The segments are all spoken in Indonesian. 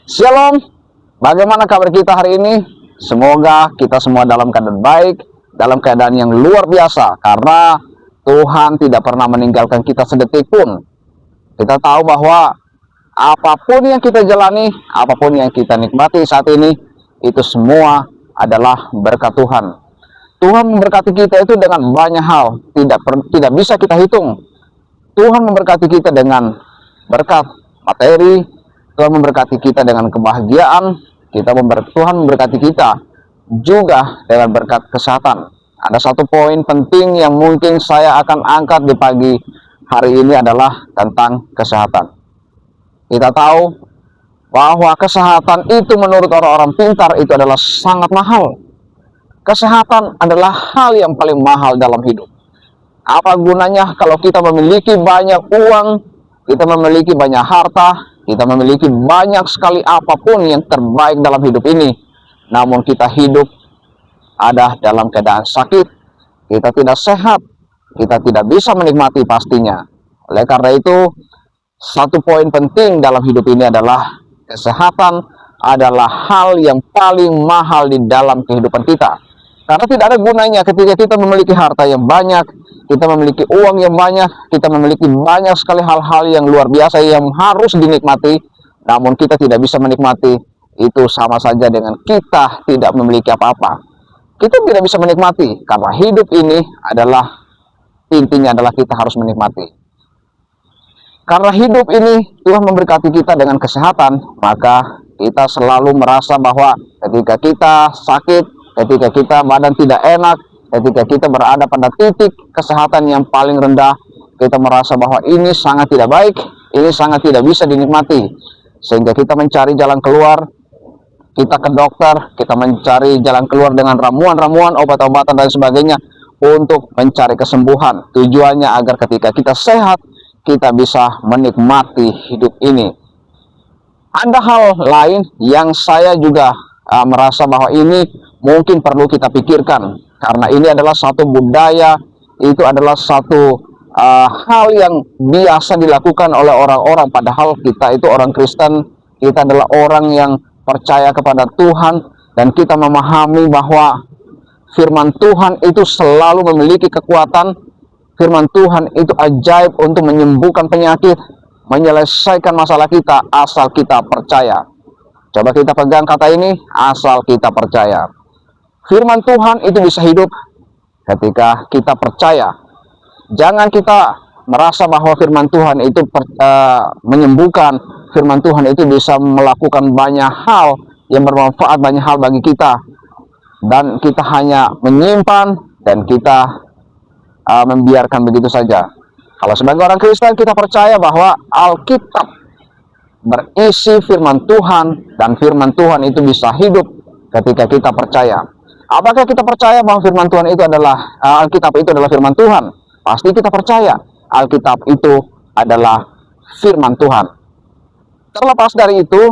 Shalom, bagaimana kabar kita hari ini? Semoga kita semua dalam keadaan baik, dalam keadaan yang luar biasa, karena Tuhan tidak pernah meninggalkan kita sedetik pun. Kita tahu bahwa apapun yang kita jalani, apapun yang kita nikmati saat ini, itu semua adalah berkat Tuhan. Tuhan memberkati kita itu dengan banyak hal, tidak bisa kita hitung. Tuhan memberkati kita dengan berkat materi, Tuhan memberkati kita dengan kebahagiaan, Tuhan memberkati kita juga dengan berkat kesehatan. Ada satu poin penting yang mungkin saya akan angkat di pagi hari ini adalah tentang kesehatan. Kita tahu bahwa kesehatan itu menurut orang-orang pintar itu adalah sangat mahal. Kesehatan adalah hal yang paling mahal dalam hidup. Apa gunanya kalau kita memiliki banyak uang, kita memiliki banyak harta, kita memiliki banyak sekali apapun yang terbaik dalam hidup ini, namun kita hidup ada dalam keadaan sakit, kita tidak sehat, kita tidak bisa menikmati pastinya. Oleh karena itu, satu poin penting dalam hidup ini adalah kesehatan adalah hal yang paling mahal di dalam kehidupan kita. Karena tidak ada gunanya ketika kita memiliki harta yang banyak, kita memiliki uang yang banyak, kita memiliki banyak sekali hal-hal yang luar biasa yang harus dinikmati, namun kita tidak bisa menikmati, itu sama saja dengan kita tidak memiliki apa-apa. Kita tidak bisa menikmati, karena hidup ini adalah, intinya adalah kita harus menikmati. Karena hidup ini Tuhan memberkati kita dengan kesehatan, maka kita selalu merasa bahwa ketika kita sakit, ketika kita badan tidak enak, ketika kita berada pada titik kesehatan yang paling rendah, kita merasa bahwa ini sangat tidak baik, ini sangat tidak bisa dinikmati. Sehingga kita mencari jalan keluar, kita ke dokter, kita mencari jalan keluar dengan ramuan-ramuan, obat-obatan dan sebagainya untuk mencari kesembuhan. Tujuannya agar ketika kita sehat, kita bisa menikmati hidup ini. Ada hal lain yang saya juga merasa bahwa ini mungkin perlu kita pikirkan, karena ini adalah satu budaya, itu adalah satu hal yang biasa dilakukan oleh orang-orang, padahal kita itu orang Kristen, kita adalah orang yang percaya kepada Tuhan, dan kita memahami bahwa firman Tuhan itu selalu memiliki kekuatan, firman Tuhan itu ajaib untuk menyembuhkan penyakit, menyelesaikan masalah kita, asal kita percaya. Coba kita pegang kata ini, asal kita percaya. Firman Tuhan itu bisa hidup ketika kita percaya. Jangan kita merasa bahwa firman Tuhan itu menyembuhkan, firman Tuhan itu bisa melakukan banyak hal yang bermanfaat, banyak hal bagi kita, dan kita hanya menyimpan dan kita membiarkan begitu saja. Kalau sebagai orang Kristen, kita percaya bahwa Alkitab berisi firman Tuhan, dan firman Tuhan itu bisa hidup ketika kita percaya. Apakah kita percaya bahwa firman Tuhan itu adalah Alkitab itu adalah firman Tuhan? Pasti kita percaya Alkitab itu adalah firman Tuhan. Terlepas dari itu,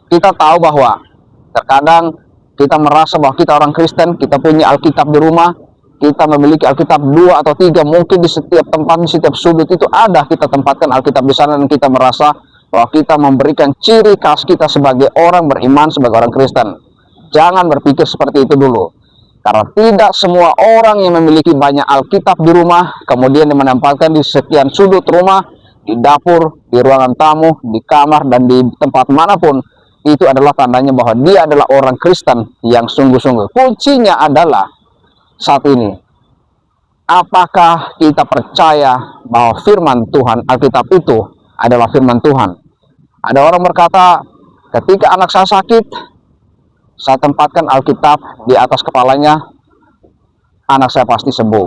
kita tahu bahwa terkadang kita merasa bahwa kita orang Kristen, kita punya Alkitab di rumah, kita memiliki Alkitab 2 atau 3, mungkin di setiap tempat, di setiap sudut itu ada, kita tempatkan Alkitab di sana, dan kita merasa bahwa kita memberikan ciri khas kita sebagai orang beriman, sebagai orang Kristen. Jangan berpikir seperti itu dulu. Karena tidak semua orang yang memiliki banyak Alkitab di rumah, kemudian menempatkan di sekian sudut rumah, di dapur, di ruangan tamu, di kamar, dan di tempat manapun, itu adalah tandanya bahwa dia adalah orang Kristen yang sungguh-sungguh. Kuncinya adalah saat ini, apakah kita percaya bahwa firman Tuhan, Alkitab itu adalah firman Tuhan? Ada orang berkata, ketika anak saya sakit, saya tempatkan Alkitab di atas kepalanya, anak saya pasti sembuh.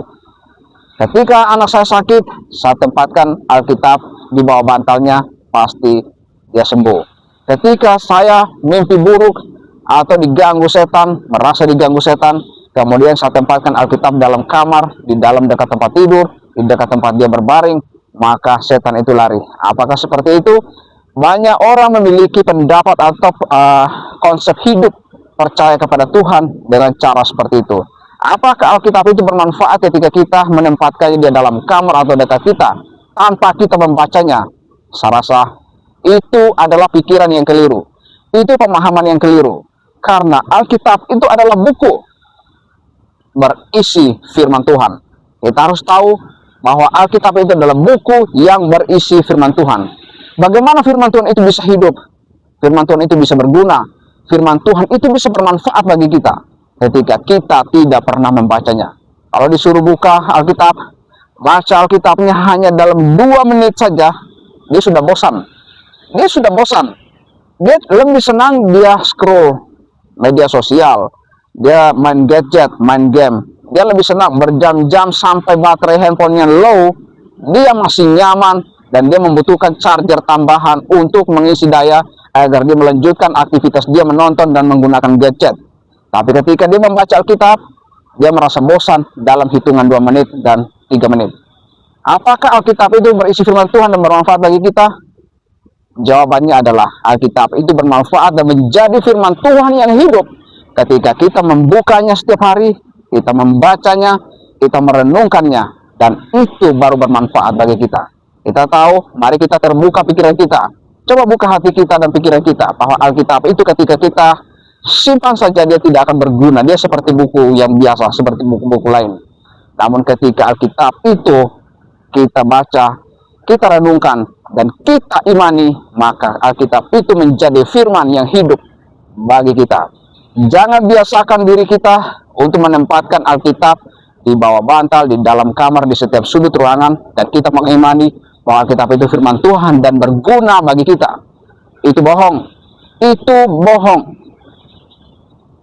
Ketika anak saya sakit, saya tempatkan Alkitab di bawah bantalnya, pasti dia sembuh. Ketika saya mimpi buruk atau diganggu setan, merasa diganggu setan, kemudian saya tempatkan Alkitab dalam kamar, di dalam dekat tempat tidur, di dekat tempat dia berbaring, maka setan itu lari. Apakah seperti itu? Banyak orang memiliki pendapat atau konsep hidup percaya kepada Tuhan dengan cara seperti itu. Apakah Alkitab itu bermanfaat ketika kita menempatkannya di dalam kamar atau dekat kita tanpa kita membacanya? Saya rasa itu adalah pikiran yang keliru. Itu pemahaman yang keliru. Karena Alkitab itu adalah buku berisi firman Tuhan. Kita harus tahu bahwa Alkitab itu adalah buku yang berisi firman Tuhan. Bagaimana firman Tuhan itu bisa hidup? Firman Tuhan itu bisa berguna. Firman Tuhan itu bisa bermanfaat bagi kita ketika kita tidak pernah membacanya. Kalau disuruh buka Alkitab, baca Alkitabnya hanya dalam 2 menit saja, dia sudah bosan. Dia sudah bosan. Dia lebih senang dia scroll media sosial, dia main gadget, main game. Dia lebih senang berjam-jam sampai baterai handphonenya low. Dia masih nyaman dan dia membutuhkan charger tambahan untuk mengisi daya agar dia melanjutkan aktivitas dia menonton dan menggunakan gadget. Tapi ketika dia membaca Alkitab, dia merasa bosan dalam hitungan 2 menit dan 3 menit. Apakah Alkitab itu berisi firman Tuhan dan bermanfaat bagi kita? Jawabannya adalah Alkitab itu bermanfaat dan menjadi firman Tuhan yang hidup ketika kita membukanya setiap hari, kita membacanya, kita merenungkannya, dan itu baru bermanfaat bagi kita. Kita tahu, mari kita terbuka pikiran kita. Coba buka hati kita dan pikiran kita bahwa Alkitab itu ketika kita simpan saja dia tidak akan berguna. Dia seperti buku yang biasa, seperti buku-buku lain. Namun ketika Alkitab itu kita baca, kita renungkan, dan kita imani, maka Alkitab itu menjadi firman yang hidup bagi kita. Jangan biasakan diri kita untuk menempatkan Alkitab di bawah bantal, di dalam kamar, di setiap sudut ruangan, dan kita mengimani bahwa Alkitab itu firman Tuhan dan berguna bagi kita. Itu bohong. Itu bohong.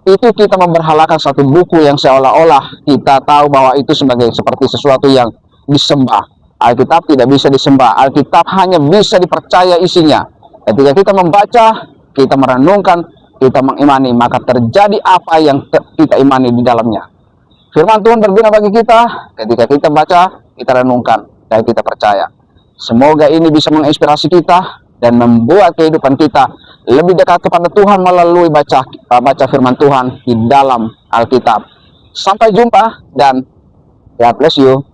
Itu kita memberhalakan satu buku yang seolah-olah kita tahu bahwa itu seperti sesuatu yang disembah. Alkitab tidak bisa disembah. Alkitab hanya bisa dipercaya isinya. Ketika kita membaca, kita merenungkan, kita mengimani, maka terjadi apa yang kita imani di dalamnya. Firman Tuhan berguna bagi kita ketika kita baca, kita renungkan, dan kita percaya. Semoga ini bisa menginspirasi kita dan membuat kehidupan kita lebih dekat kepada Tuhan melalui baca firman Tuhan di dalam Alkitab. Sampai jumpa dan God bless you.